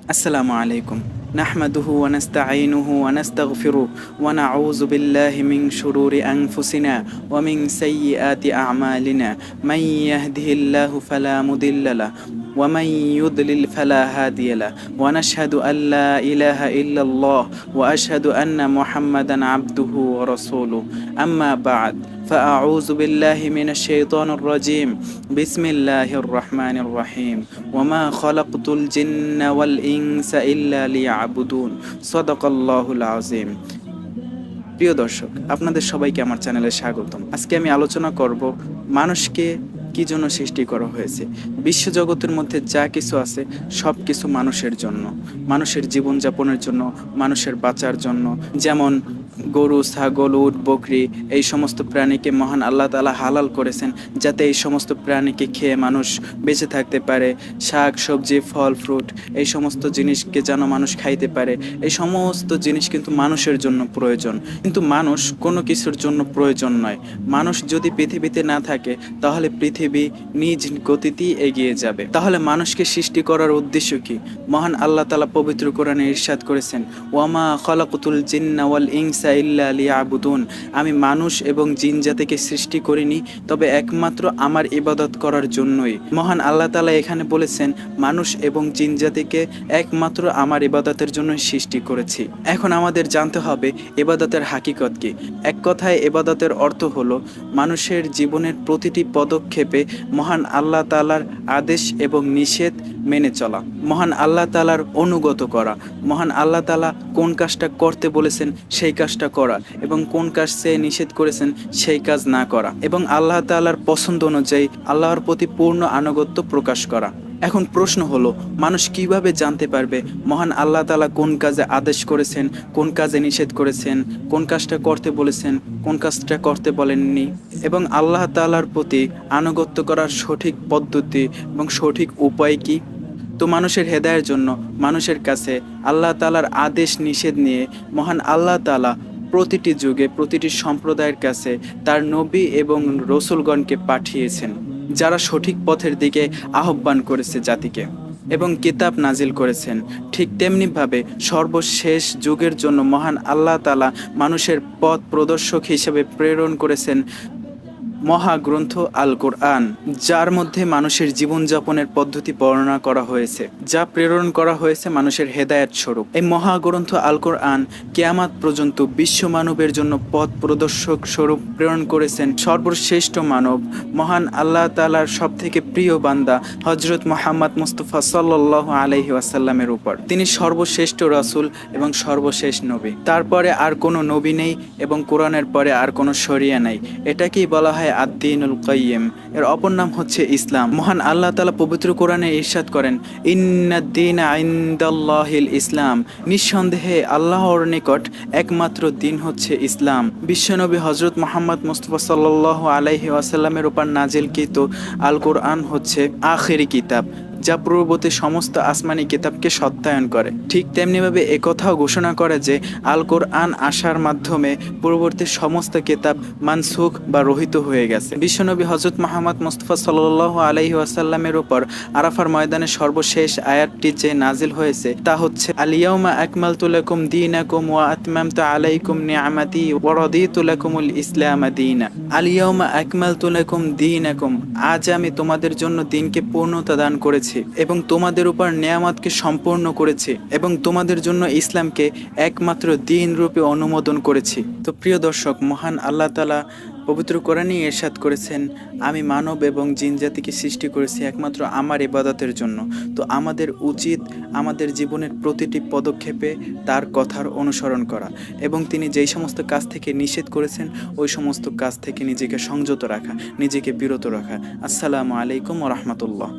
আসসালামু আলাইকুম। নাহমাদুহু ওয়া নাস্তাঈনুহু ওয়া নাস্তাগফিরুহু ওয়া নাউযু বিল্লাহি মিন শুরুরি আনফুসিনা ওয়া মিন সাইয়্যিআতি আ'মালিনা। মান ইয়াহদিহিল্লাহু ফালা মুদিল্লা লাহু ওয়া মান ইউদ্লিল ফালা হাদিয়া লাহু ওয়া নাশহাদু আল্লা ইলাহা ইল্লাল্লাহ ওয়া আশহাদু আন্না মুহাম্মাদান আবদুহু ওয়া রাসূলুহু। আম্মা বা'দ فأعوذ بالله من الشيطان الرجيم. بسم الله الرحمن الرحيم. وما خلقت الجن والإنس إلا ليعبدون. صدق الله العظيم. প্রিয় দর্শক, আপনাদের সবাইকে আমার চ্যানেলে স্বাগতম। আজকে আমি আলোচনা করব মানুষকে কি জন্য সৃষ্টি করা হয়েছে। বিশ্বজগতের মধ্যে যা কিছু আছে সব কিছু মানুষের জন্য, মানুষের জীবনযাপনের জন্য, মানুষের বাঁচার জন্য। যেমন গরু, ছাগল, উট, বকরি, এই সমস্ত প্রাণীকে মহান আল্লাহ তাআলা হালাল করেছেন যাতে এই সমস্ত প্রাণীকে খেয়ে মানুষ বেঁচে থাকতে পারে। শাক সবজি, ফল ফ্রুট, এই সমস্ত জিনিসকে যেন মানুষ খাইতে পারে। এই সমস্ত জিনিস কিন্তু মানুষের জন্য প্রয়োজন, কিন্তু মানুষ কোনো কিছুর জন্য প্রয়োজন নয়। মানুষ যদি পৃথিবীতে না থাকে তাহলে পৃথিবী নিজ গতিতেই এগিয়ে যাবে। তাহলে মানুষকে সৃষ্টি করার উদ্দেশ্য কি? মহান আল্লাহ তাআলা পবিত্র কোরআনে ইরশাদ করেছেন, ওয়ামা খালাকুতুল জিন্না ওয়াল ইনসা ইল্লা লিয়াবুদুন। আমি মানুষ এবং জিন জাতিকে সৃষ্টি করিনি তবে একমাত্র আমার ইবাদত করার জন্যই। মহান আল্লাহ তাআলা এখানে বলেছেন মানুষ এবং জিন জাতিকে একমাত্র আমার ইবাদতের জন্যই সৃষ্টি করেছি। এখন আমাদের জানতে হবে ইবাদতের হাকিকত কি। এক কথায় ইবাদতের অর্থ হলো মানুষের জীবনের প্রতিটি পদক্ষেপে মহান আল্লাহ তাআলার আদেশ এবং নিষেধ মেনে চলা, মহান আল্লাহ তাআলার অনুগত করা, মহান আল্লাহ তাআলা কোন কাজটা করতে বলেছেন সেই কাজটা করা এবং কোন কাজ সে নিষেধ করেছেন সেই কাজ না করা, এবং আল্লাহ তাআলার পছন্দ অনুযায়ী আল্লাহর প্রতি পূর্ণ আনুগত্য প্রকাশ করা। এখন প্রশ্ন হলো, মানুষ কিভাবে জানতে পারবে মহান আল্লাহ তাআলা কোন কাজে আদেশ করেছেন, কোন কাজে নিষেধ করেছেন, কোন কাজটা করতে বলেছেন, কোন কাজটা করতে বলেননি, এবং আল্লাহ তাআলার প্রতি আনুগত্য করার সঠিক পদ্ধতি এবং সঠিক উপায় কি? তো মানুষের হেদায়ের জন্য মানুষের কাছে আল্লাহ তাআলার আদেশ নিষেধ নিয়ে মহান আল্লাহ তাআলা প্রতিটি যুগে প্রতিটি সম্প্রদায়ের কাছে তার নবী এবং রসুলগণকে পাঠিয়েছেন, যারা সঠিক পথের দিকে আহ্বান করেছে জাতিকে এবং কিতাব নাজিল করেছেন। ঠিক তেমনিভাবে সর্বশেষ যুগের জন্য মহান আল্লাহ তাআলা মানুষের পথ প্রদর্শক হিসেবে প্রেরণ করেছেন মহাগ্রন্থ আল কোরআন, যার মধ্যে মানুষের জীবনযাপনের পদ্ধতি বর্ণনা করা হয়েছে, যা প্রেরণ করা হয়েছে মানুষের হেদায়েত স্বরূপ। এই মহাগ্রন্থ আল কোরআন কিয়ামত পর্যন্ত বিশ্ব মানবের জন্য পথ প্রদর্শক স্বরূপ প্রেরণ করেছেন সর্বশ্রেষ্ঠ মানব, মহান আল্লাহ তাআলার সবথেকে প্রিয় বান্দা হযরত মুহাম্মদ মুস্তাফা সাল্লাল্লাহু আলাইহি ওয়াসাল্লামের উপর। তিনি সর্বশ্রেষ্ঠ রাসূল এবং সর্বশেষ নবী। তারপরে আর কোনো নবী নেই এবং কোরআনের পরে আর কোনো শরিয়া নাই। এটাকেই বলা হয় আদ-দীনুল কাইয়্যিম। এর অপর নাম হচ্ছে ইসলাম। মহান আল্লাহ তাআলা পবিত্র কোরআনে ইরশাদ করেন, ইন্নাদ-দীনা ইনদাল্লাহিল ইসলাম। নিঃসন্দেহে আল্লাহর নিকট একমাত্র দিন হচ্ছে ইসলাম। বিশ্বনবী হযরত মুহাম্মদ মুস্তাফা সাল্লাল্লাহু আলাইহি ওয়াসাল্লামের উপর নাজিলকৃত আল কোরআন হচ্ছে আখিরি কিতাব, যা পূর্ববর্তী সমস্ত আসমানি কিতাবকে সত্যায়ন করে। ঠিক তেমনিভাবে একথাও ঘোষণা করে যে আল কোরআন আসার মাধ্যমে পূর্ববর্তী সমস্ত কিতাব মানসুখ বা রহিত হয়ে গেছে। বিশ্বনবী হযরত মুহাম্মদ মুস্তাফা সাল্লাল্লাহু আলাইহি ওয়াসাল্লামের উপর আরাফার ময়দানে সর্বশেষ আয়াতটি যে নাজিল হয়েছে তা হচ্ছে, আল-ইয়াউমা আকমালতু লাকুম দীনাকুম ওয়া আতমামতু আলাইকুম নি'মাতি ওয়া রাদিতু লাকুমুল ইসলাম দীনা। আল-ইয়াউমা আকমালতু লাকুম দীনাকুম, আজ আমি তোমাদের জন্য দিনকে পূর্ণতা দান করেছি এবং তোমাদের উপর নেয়ামতকে সম্পূর্ণ করেছি এবং তোমাদের জন্য ইসলামকে একমাত্র দিন রূপে অনুমোদন করেছি। তো প্রিয় দর্শক, মহান আল্লাহ তাআলা পবিত্র কোরআনে ইরশাদ করেছেন, আমি মানব এবং জিন জাতিকে সৃষ্টি করেছি একমাত্র আমার ইবাদতের জন্য। তো আমাদের উচিত আমাদের জীবনের প্রতিটি পদক্ষেপে তার কথার অনুসরণ করা এবং তিনি যেই সমস্ত কাজ থেকে নিষেধ করেছেন ওই সমস্ত কাজ থেকে নিজেকে সংযত রাখা, নিজেকে বিরত রাখা। আসসালামু আলাইকুম ওয়া রাহমাতুল্লাহ।